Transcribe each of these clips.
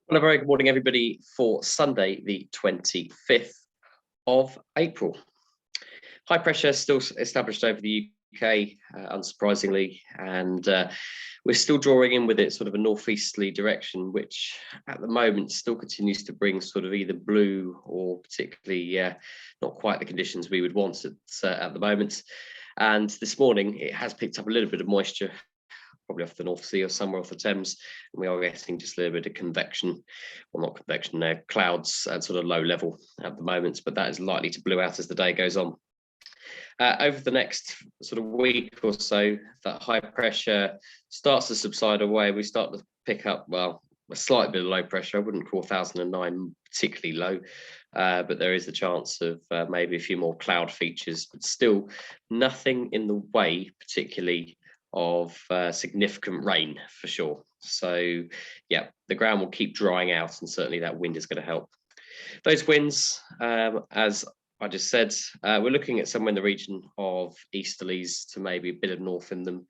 Well, a very good morning, everybody, for Sunday, the 25th of April. High pressure still established over the UK, unsurprisingly, and we're still drawing in with it sort of a northeasterly direction, which at the moment still continues to bring sort of either blue or particularly not quite the conditions we would want at the moment. And this morning, it has picked up a little bit of moisture, probably off the North Sea or somewhere off the Thames, and we are getting just a little bit of convection, well, not convection, clouds at sort of low level at the moment, but that is likely to blow out as the day goes on. Over the next sort of week or so, that high pressure starts to subside away. We start to pick up, well, a slight bit of low pressure. I wouldn't call 1009 particularly low, but there is a chance of maybe a few more cloud features, but still nothing in the way particularly of significant rain for sure. So yeah, the ground will keep drying out, and certainly that wind is going to help. Those winds, as I just said, we're looking at somewhere in the region of easterlies to maybe a bit of north in them.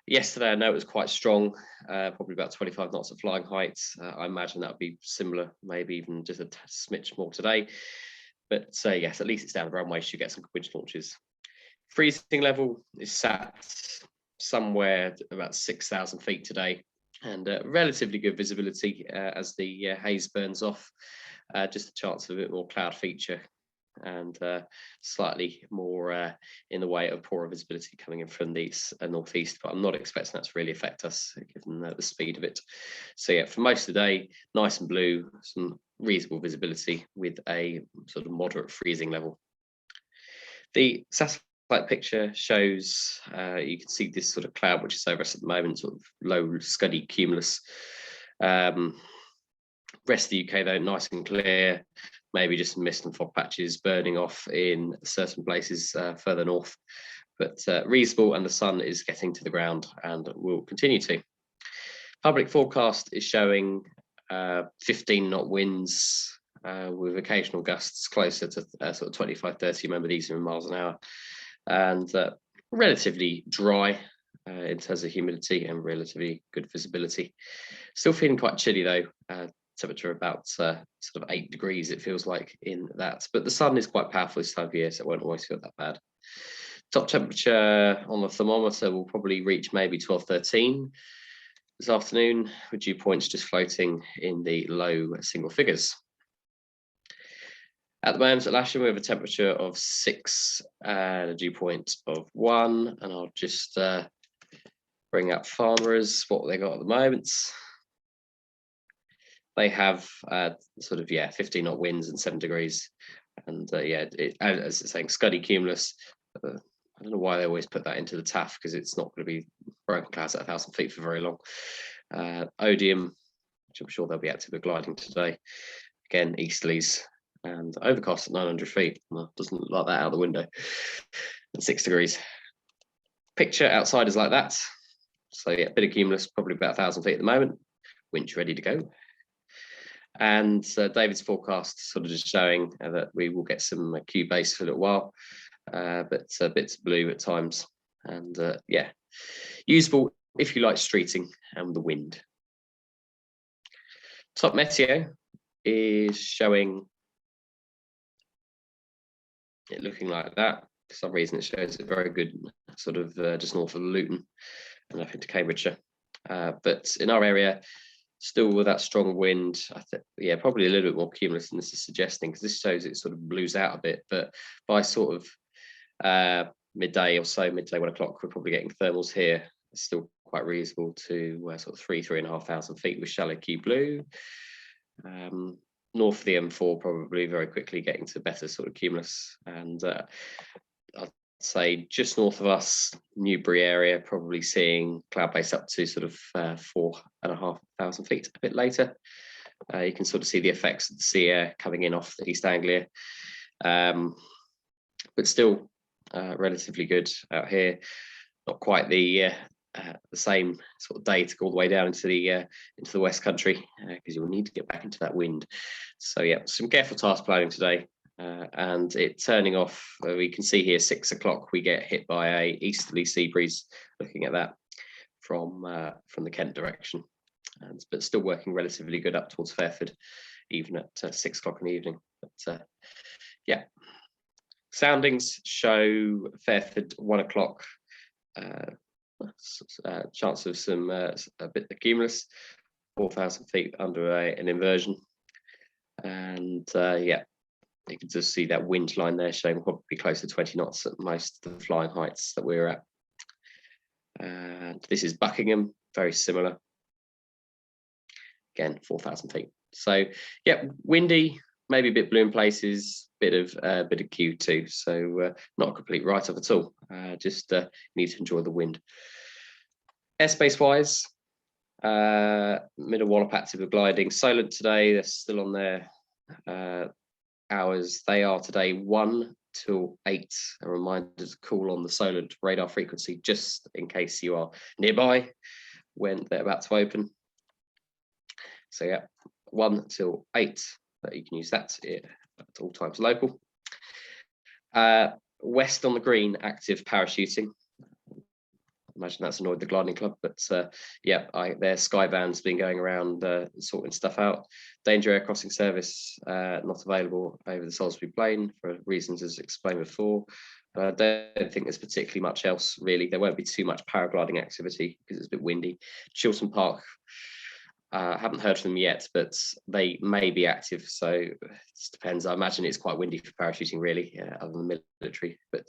Yesterday, I know it was quite strong, probably about 25 knots of flying height. I imagine that would be similar, maybe even just a smidge more today. But yes, at least it's down the runway, so you get some wind launches. Freezing level is sat somewhere about 6,000 feet today, and relatively good visibility as the haze burns off. Just a chance of a bit more cloud feature and slightly more in the way of poorer visibility coming in from the northeast, but I'm not expecting that to really affect us given the speed of it. So yeah, for most of the day, nice and blue, some reasonable visibility with a sort of moderate freezing level. The satellite picture shows, you can see this sort of cloud which is over us at the moment, sort of low scuddy cumulus. Rest of the UK though, nice and clear, maybe just some mist and fog patches burning off in certain places further north, but reasonable, and the sun is getting to the ground and will continue to. Public forecast is showing 15 knot winds with occasional gusts closer to sort of 25-30. Remember, these are in miles an hour, and relatively dry in terms of humidity and relatively good visibility. Still feeling quite chilly though. Temperature about sort of 8 degrees, it feels like, in that, but the sun is quite powerful this time of year, so it won't always feel that bad. Top temperature on the thermometer will probably reach maybe 12-13 this afternoon, with dew points just floating in the low single figures. At the moment at Lasham, we have a temperature of 6 and a dew point of 1, and I'll just bring up Farmers, what they got at the moment. They have sort of 15 knot winds and 7 degrees, and as it's saying, scuddy cumulus. I don't know why they always put that into the TAF, because it's not going to be broken clouds at 1,000 feet for very long. Odium, which I'm sure they'll be active with gliding today. Again, easterlies, and overcast at 900 feet. Well, doesn't look like that out the window. And 6 degrees. Picture outside is like that. So yeah, a bit of cumulus, probably about 1,000 feet at the moment. Winch ready to go. And David's forecast sort of just showing that we will get some Q base for a little while, but bits of blue at times, and yeah, usable if you like streeting and the wind. Top Meteo is showing it looking like that. For some reason it shows it very good sort of just north of Luton and up into Cambridgeshire, but in our area, still with that strong wind, I think, yeah, probably a little bit more cumulus than this is suggesting, because this shows it sort of blues out a bit. But by sort of midday or so, midday 1 o'clock, we're probably getting thermals here. It's still quite reasonable to sort of 3,500 feet with shallow Q blue. North of the M4, probably very quickly getting to better sort of cumulus, and I'd say just north of us, Newbury area, probably seeing cloud base up to sort of 4,500 feet a bit later. You can sort of see the effects of the sea air coming in off the East Anglia, but still relatively good out here. Not quite the same sort of day to go all the way down into the West Country, because you'll need to get back into that wind. So yeah, some careful task planning today. And it turning off, we can see here 6 o'clock we get hit by a easterly sea breeze, looking at that from the Kent direction. but still working relatively good up towards Fairford, even at 6 o'clock in the evening. But yeah, soundings show Fairford 1 o'clock. Chance of some a bit of cumulus, 4,000 feet under an inversion, and yeah, you can just see that wind line there showing probably close to 20 knots at most of the flying heights that we're at. And this is Buckingham, very similar. Again, 4,000 feet. So yeah, windy, maybe a bit blue in places, bit of Q2. So not a complete write-off at all. Just need to enjoy the wind. Airspace wise, middle wallop active of gliding. Solent today, they're still on their hours. They are today 1 till 8. A reminder to call on the Solent radar frequency just in case you are nearby when they're about to open. So yeah, 1 till 8. You can use that at all times local. West on the green, active parachuting. Imagine that's annoyed the gliding club, but yeah, their Skyvan's been going around sorting stuff out. Danger air crossing service not available over the Salisbury Plain for reasons as explained before. I don't think there's particularly much else really. There won't be too much paragliding activity because it's a bit windy. Chiltern Park, haven't heard from them yet, but they may be active, so it just depends. I imagine it's quite windy for parachuting really, other than the military, but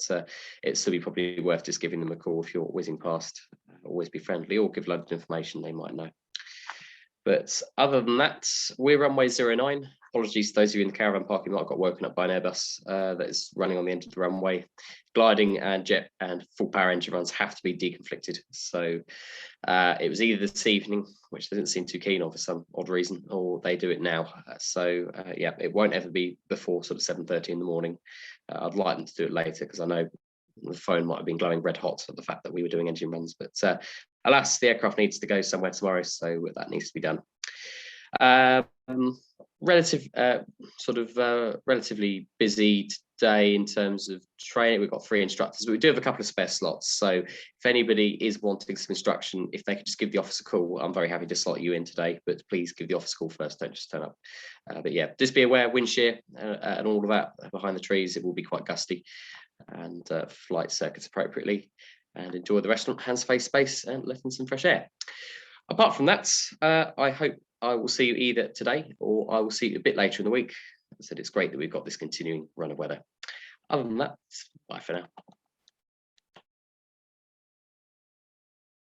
it'd still be probably worth just giving them a call if you're whizzing past. Always be friendly or give loads of information, they might know. But other than that, we're runway 09. Apologies to those of you in the caravan park who might have got woken up by an Airbus that is running on the end of the runway. Gliding and jet and full power engine runs have to be deconflicted. So it was either this evening, which they didn't seem too keen on for some odd reason, or they do it now. So yeah, it won't ever be before sort of 7:30 in the morning. I'd like them to do it later because I know the phone might have been glowing red hot at the fact that we were doing engine runs, but alas, the aircraft needs to go somewhere tomorrow, so that needs to be done. Relatively busy today in terms of training. We've got 3 instructors, but we do have a couple of spare slots. So if anybody is wanting some instruction, if they could just give the office a call, I'm very happy to slot you in today, but please give the office a call first, don't just turn up. But yeah, just be aware, wind shear and all of that behind the trees, it will be quite gusty, and flight circuits appropriately, and enjoy the restaurant, hands, face, space, and let in some fresh air. Apart from that, I hope I will see you either today or I will see you a bit later in the week. As I said, it's great that we've got this continuing run of weather. Other than that, bye for now.